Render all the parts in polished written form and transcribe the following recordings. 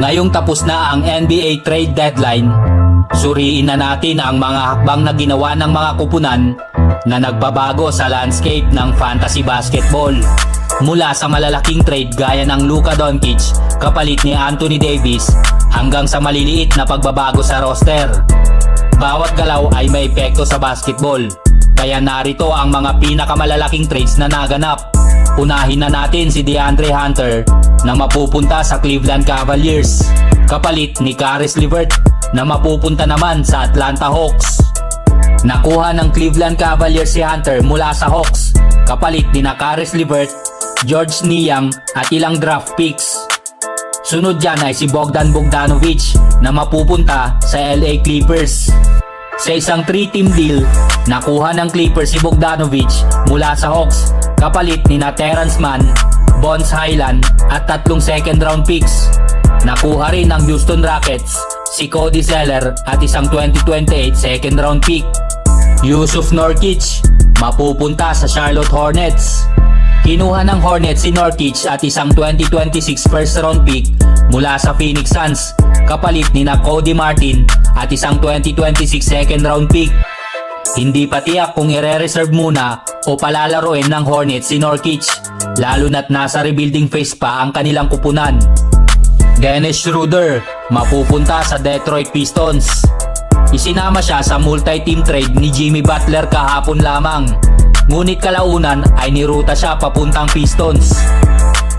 Ngayong tapos na ang NBA trade deadline, suriin na natin ang mga hakbang na ginawa ng mga kupunan na nagbabago sa landscape ng fantasy basketball. Mula sa malalaking trade gaya ng Luka Doncic kapalit ni Anthony Davis hanggang sa maliliit na pagbabago sa roster. Bawat galaw ay may epekto sa basketball, kaya narito ang mga pinakamalalaking trades na naganap. Unahin na natin si DeAndre Hunter na mapupunta sa Cleveland Cavaliers kapalit ni Caris LeVert na mapupunta naman sa Atlanta Hawks. Nakuha ng Cleveland Cavaliers si Hunter mula sa Hawks kapalit ni Caris LeVert, George Niang at ilang draft picks. Sunod dyan ay si Bogdan Bogdanovic na mapupunta sa LA Clippers. Sa isang 3-team deal, nakuha ng Clippers si Bogdanovic mula sa Hawks kapalit ni Terance Mann, Bones Hyland at 3 second round picks. Nakuha rin ng Houston Rockets si Cody Zeller at isang 2028 second round pick. Jusuf Nurkic mapupunta sa Charlotte Hornets. Kinuha ng Hornets si Nurkic at isang 2026 first round pick mula sa Phoenix Suns kapalit ni Cody Martin at isang 2026 second round pick. Hindi pa tiyak kung ire-reserve muna o palalaroin ng Hornets si Nurkic, lalo na't nasa rebuilding phase pa ang kanilang kupunan. Dennis Schroeder mapupunta sa Detroit Pistons. Isinama siya sa multi-team trade ni Jimmy Butler kahapon lamang, ngunit kalaunan ay niruta siya papuntang Pistons.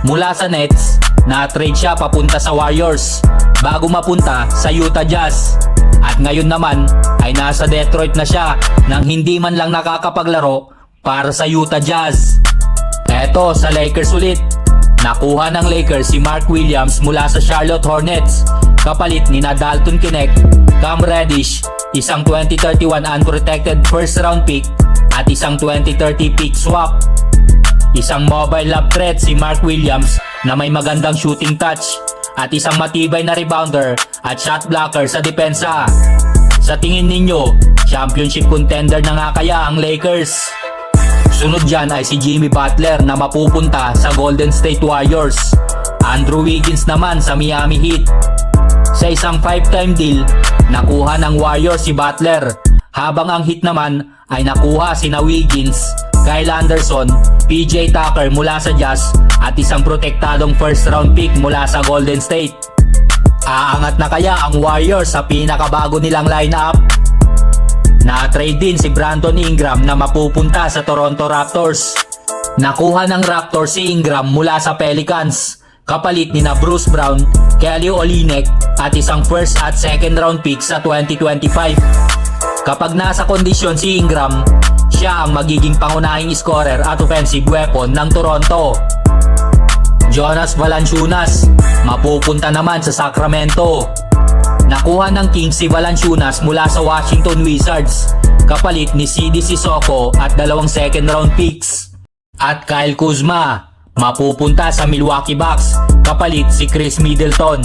Mula sa Nets, na-trade siya papunta sa Warriors bago mapunta sa Utah Jazz. At ngayon naman ay nasa Detroit na siya nang hindi man lang nakakapaglaro para sa Utah Jazz. Eto sa Lakers ulit. Nakuha ng Lakers si Mark Williams mula sa Charlotte Hornets kapalit ni Dalton Knecht, Cam Reddish, isang 2031 unprotected first round pick at isang 2030 pick swap. Isang mobile lob threat si Mark Williams na may magandang shooting touch at isang matibay na rebounder at shot blocker sa depensa. Sa tingin ninyo, championship contender na nga kaya ang Lakers? Sunod dyan ay si Jimmy Butler na mapupunta sa Golden State Warriors. Andrew Wiggins naman sa Miami Heat. Sa isang 5-time deal, nakuha ng Warriors si Butler, habang ang Heat naman ay nakuha si Wiggins, Kyle Anderson, PJ Tucker mula sa Jazz at isang protektadong first round pick mula sa Golden State. Aangat na kaya ang Warriors sa pinakabago nilang lineup? Na-trade din si Brandon Ingram na mapupunta sa Toronto Raptors. Nakuha ng Raptors si Ingram mula sa Pelicans kapalit ni Bruce Brown, Kelly Olynyk at isang first at second round pick sa 2025. Kapag nasa kondisyon si Ingram, siya ang magiging pangunahing scorer at offensive weapon ng Toronto. Jonas Valanciunas mapupunta naman sa Sacramento. Nakuha ng Kings si Valanciunas mula sa Washington Wizards kapalit ni CD Sissoko at 2 second round picks. At Kyle Kuzma mapupunta sa Milwaukee Bucks kapalit si Chris Middleton.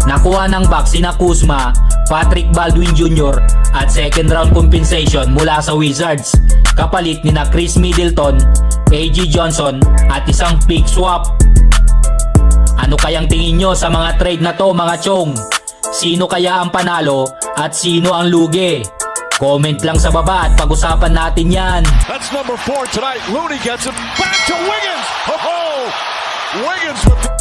Nakuha ng Bucks si Kuzma, Patrick Baldwin Jr. at second round compensation mula sa Wizards kapalit ni Chris Middleton, AG Johnson at isang pick swap. Ano kayang tingin nyo sa mga trade na to mga chong? Sino kaya ang panalo at sino ang lugi? Comment lang sa baba at pag-usapan natin yan. That's number 4 tonight. Looney gets it back to Wiggins. Oh, Wiggins with